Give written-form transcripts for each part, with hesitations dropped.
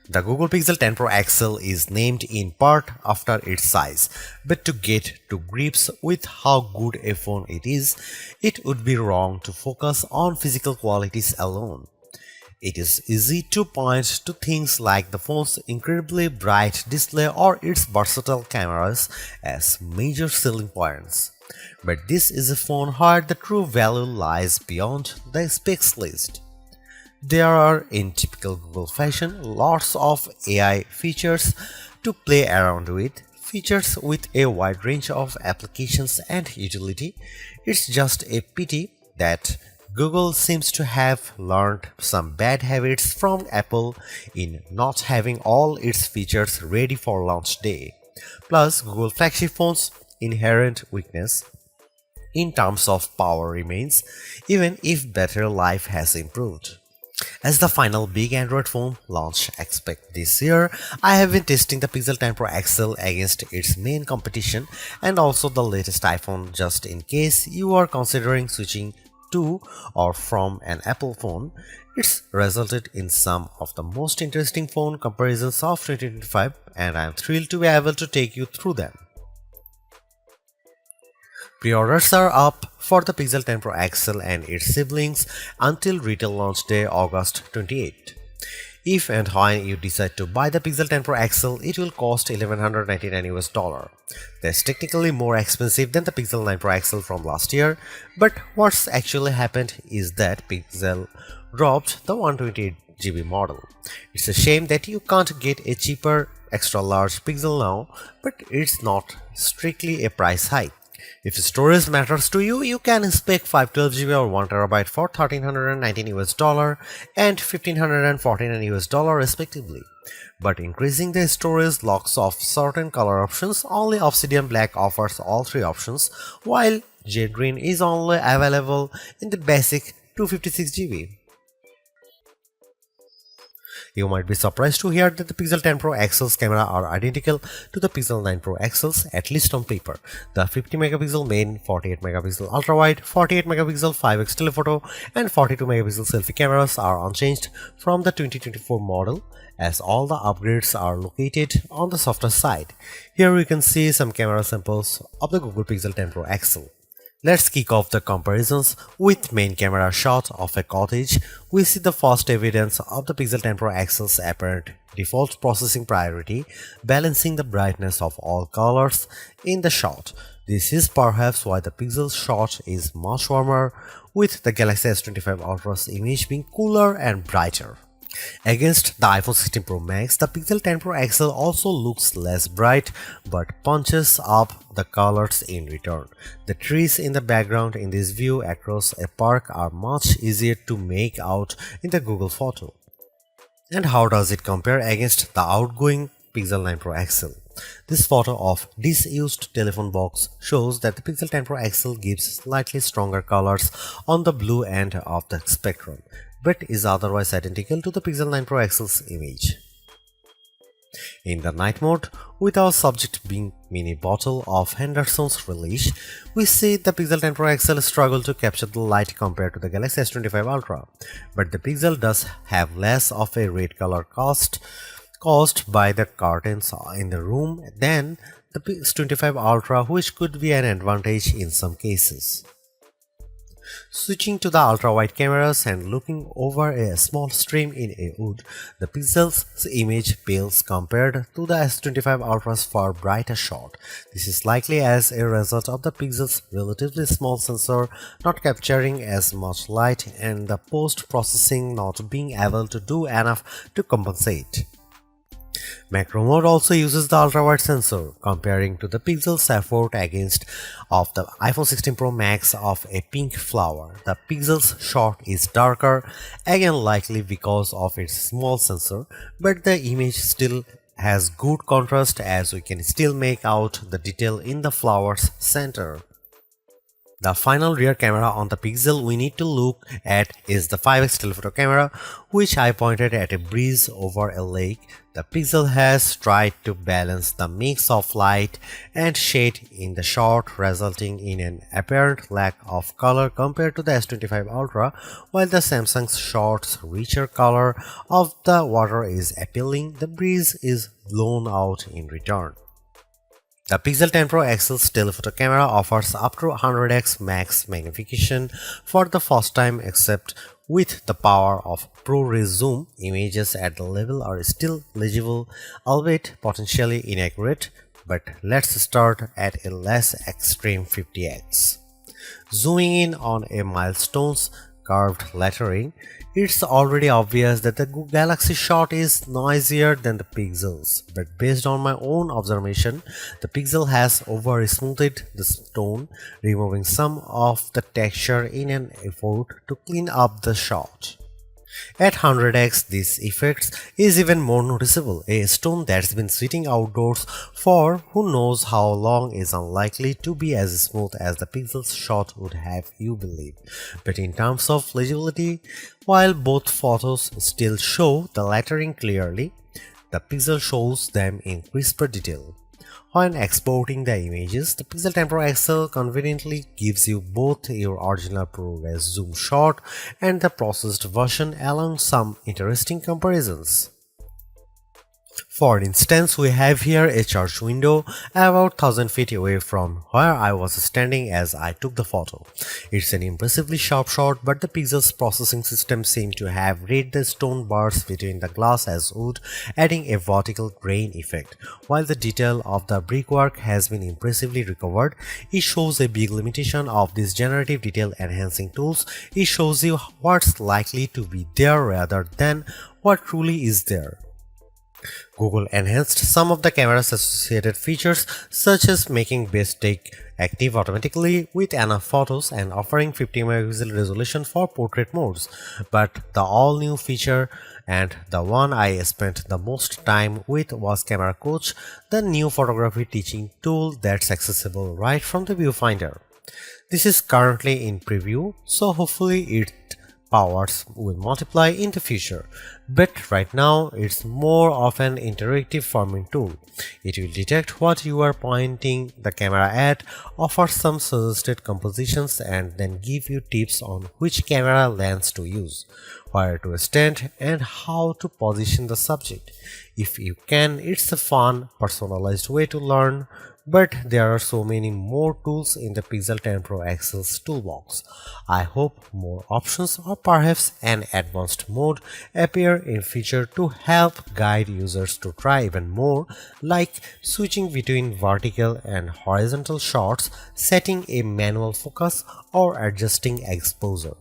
The Google Pixel 10 Pro XL is named in part after its size, but to get to grips with how good a phone it is, it would be wrong to focus on physical qualities alone. It is easy to point to things like the phone's incredibly bright display or its versatile cameras as major selling points. But this is a phone where the true value lies beyond the specs list. There are, in typical Google fashion, lots of AI features to play around with, features with a wide range of applications and utility. It's just a pity that Google seems to have learned some bad habits from Apple in not having all its features ready for launch day. Plus, Google flagship phones' inherent weakness in terms of power remains, even if battery life has improved. As the final big Android phone launch expect this year, I have been testing the Pixel 10 Pro XL against its main competition and also the latest iPhone just in case you are considering switching to or from an Apple phone. It's resulted in some of the most interesting phone comparisons of 2025 and I am thrilled to be able to take you through them. Pre-orders are up for the Pixel 10 Pro XL and its siblings until retail launch day August 28. If and when you decide to buy the Pixel 10 Pro XL, it will cost $1,199. That's technically more expensive than the Pixel 9 Pro XL from last year, but what's actually happened is that Pixel dropped the 128GB model. It's a shame that you can't get a cheaper extra large Pixel now, but it's not strictly a price hike. If storage matters to you, you can spec 512GB or 1TB for $1,319 and $1,549 respectively. But increasing the storage locks off certain color options. Only Obsidian Black offers all three options, while Jade Green is only available in the basic 256GB. You might be surprised to hear that the Pixel 10 Pro XL's camera are identical to the Pixel 9 Pro XL's, at least on paper. The 50MP main, 48MP ultrawide, 48MP 5x telephoto, and 42MP selfie cameras are unchanged from the 2024 model, as all the upgrades are located on the softer side. Here we can see some camera samples of the Google Pixel 10 Pro XL. Let's kick off the comparisons with main camera shot of a cottage. We see the first evidence of the Pixel 10 Pro XL's apparent default processing priority, balancing the brightness of all colors in the shot. This is perhaps why the Pixel shot is much warmer, with the Galaxy S25 Ultra's image being cooler and brighter. Against the iPhone 16 Pro Max, the Pixel 10 Pro XL also looks less bright but punches up the colors in return. The trees in the background in this view across a park are much easier to make out in the Google photo. And how does it compare against the outgoing Pixel 9 Pro XL? This photo of disused telephone box shows that the Pixel 10 Pro XL gives slightly stronger colors on the blue end of the spectrum, but is otherwise identical to the Pixel 9 Pro XL's image. In the night mode, with our subject being mini bottle of Henderson's relish, we see the Pixel 10 Pro XL struggle to capture the light compared to the Galaxy S25 Ultra, but the Pixel does have less of a red color caused by the curtains in the room than the S25 Ultra, which could be an advantage in some cases. Switching to the ultra-wide cameras and looking over a small stream in a wood, the Pixel's image pales compared to the S25 Ultra's far brighter shot. This is likely as a result of the Pixel's relatively small sensor not capturing as much light and the post-processing not being able to do enough to compensate. Macro mode also uses the ultra-wide sensor, comparing to the Pixel's effort against of the iPhone 16 Pro Max of a pink flower. The Pixel's shot is darker, again likely because of its small sensor, but the image still has good contrast as we can still make out the detail in the flower's center. The final rear camera on the Pixel we need to look at is the 5x telephoto camera, which I pointed at a breeze over a lake. The Pixel has tried to balance the mix of light and shade in the shot, resulting in an apparent lack of color compared to the S25 Ultra, while the Samsung's shot's richer color of the water is appealing. The breeze is blown out in return. The Pixel 10 Pro XL's telephoto camera offers up to 100x max magnification for the first time, except with the power of ProRes zoom. Images at the level are still legible, albeit potentially inaccurate, but let's start at a less extreme 50x. Zooming in on a milestone's curved lettering, it's already obvious that the Galaxy shot is noisier than the Pixel's, but based on my own observation, the Pixel has over-smoothed the stone, removing some of the texture in an effort to clean up the shot. At 100x, this effect is even more noticeable. A stone that's been sitting outdoors for who knows how long is unlikely to be as smooth as the Pixel's shot would have you believe. But in terms of legibility, while both photos still show the lettering clearly, the Pixel shows them in crisper detail. When exporting the images, the Pixel 10 Pro XL conveniently gives you both your original ProRes zoom shot and the processed version, along some interesting comparisons. For instance, we have here a church window about 1000 feet away from where I was standing as I took the photo. It's an impressively sharp shot, but the Pixel's processing system seemed to have read the stone bars between the glass as wood, adding a vertical grain effect. While the detail of the brickwork has been impressively recovered, it shows a big limitation of these generative detail enhancing tools. It shows you what's likely to be there rather than what truly is there. Google enhanced some of the camera's associated features, such as making best take active automatically with enough photos and offering 50 megapixel resolution for portrait modes. But the all-new feature, and the one I spent the most time with, was Camera Coach, the new photography teaching tool that's accessible right from the viewfinder. This is currently in preview, so hopefully its powers will multiply in the future, but right now it's more of an interactive forming tool. It will detect what you are pointing the camera at, offer some suggested compositions, and then give you tips on which camera lens to use, where to stand, and how to position the subject. If you can, it's a fun, personalized way to learn. But there are so many more tools in the Pixel 10 Pro XL's toolbox. I hope more options or perhaps an advanced mode appear in future to help guide users to try even more, like switching between vertical and horizontal shots, setting a manual focus, or adjusting exposure.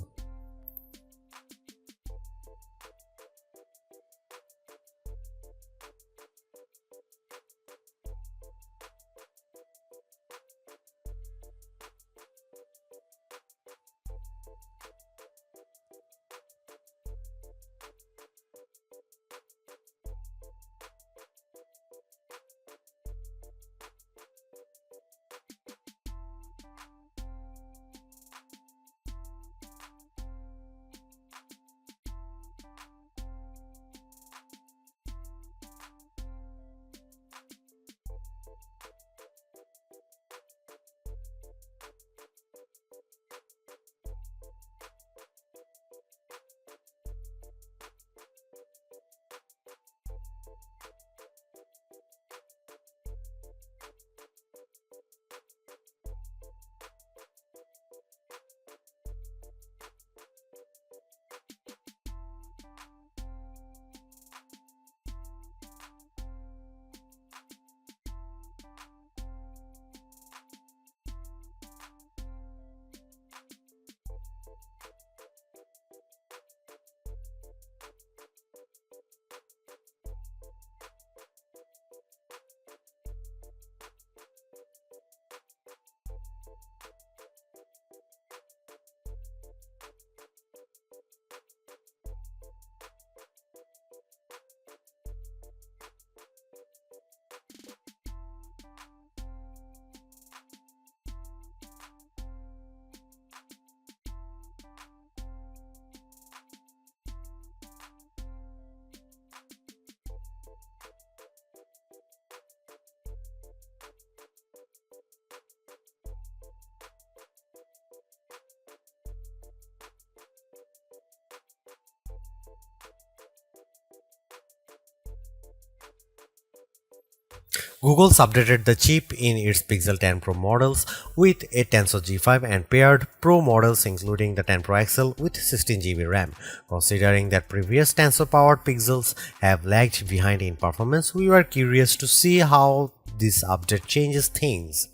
Google's updated the chip in its Pixel 10 Pro models with a Tensor G5 and paired Pro models including the 10 Pro XL with 16GB RAM. Considering that previous Tensor-powered Pixels have lagged behind in performance, we were curious to see how this update changes things.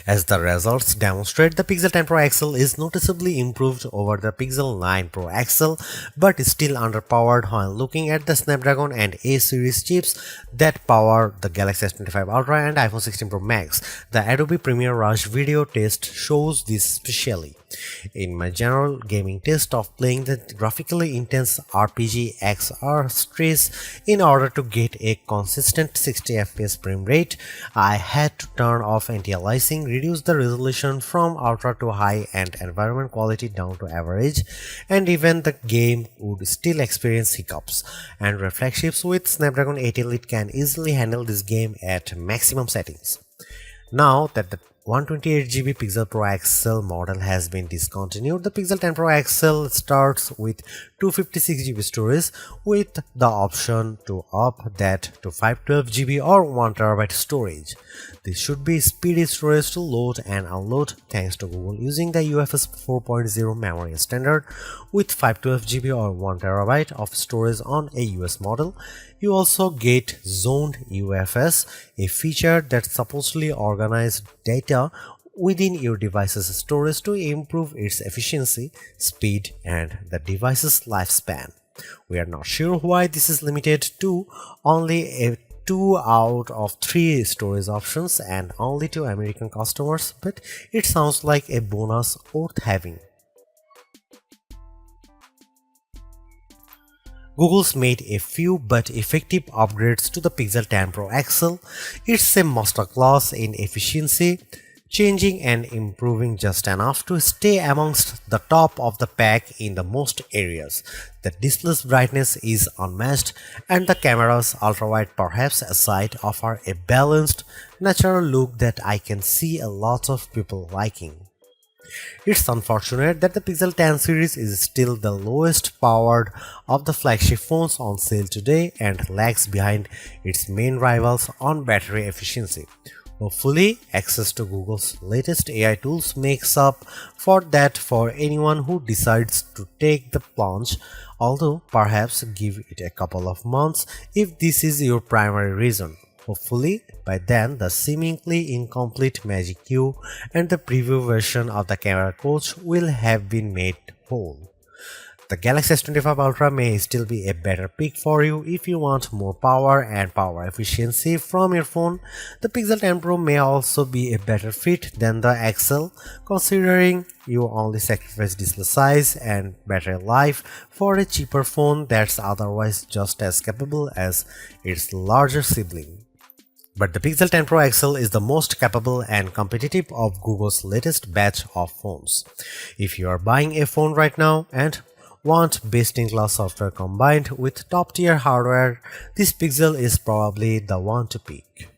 As the results demonstrate, the Pixel 10 Pro XL is noticeably improved over the Pixel 9 Pro XL, but is still underpowered when looking at the Snapdragon and A series chips that power the Galaxy S25 Ultra and iPhone 16 Pro Max. The Adobe Premiere Rush video test shows this specially. In my general gaming test of playing the graphically intense RPG XR Stress in order to get a consistent 60 FPS frame rate, I had to turn off anti-aliasing, reduce the resolution from ultra to high and environment quality down to average, and even the game would still experience hiccups. And flagships with Snapdragon 8 Elite can easily handle this game at maximum settings. Now that the 128GB Pixel Pro XL model has been discontinued, the Pixel 10 Pro XL starts with 256GB storage with the option to up that to 512GB or 1TB storage. This should be speedy storage to load and unload thanks to Google using the UFS 4.0 memory standard with 512GB or 1TB of storage on a US model. You also get zoned UFS, a feature that supposedly organizes data within your device's storage to improve its efficiency, speed, and the device's lifespan. We are not sure why this is limited to only a 2 out of 3 storage options and only to American customers, but it sounds like a bonus worth having. Google's made a few but effective upgrades to the Pixel 10 Pro XL. It's a masterclass in efficiency, changing and improving just enough to stay amongst the top of the pack in the most areas. The display's brightness is unmatched, and the camera's ultrawide perhaps aside offer a balanced, natural look that I can see a lot of people liking. It's unfortunate that the Pixel 10 series is still the lowest powered of the flagship phones on sale today and lags behind its main rivals on battery efficiency. Hopefully, access to Google's latest AI tools makes up for that for anyone who decides to take the plunge, although perhaps give it a couple of months if this is your primary reason. Hopefully, by then the seemingly incomplete Magic Q and the preview version of the camera coach will have been made whole. The Galaxy S25 Ultra may still be a better pick for you if you want more power and power efficiency from your phone. The Pixel 10 Pro may also be a better fit than the XL, considering you only sacrifice display size and battery life for a cheaper phone that's otherwise just as capable as its larger sibling. But the Pixel 10 Pro XL is the most capable and competitive of Google's latest batch of phones. If you are buying a phone right now and want best-in-class software combined with top-tier hardware, this Pixel is probably the one to pick.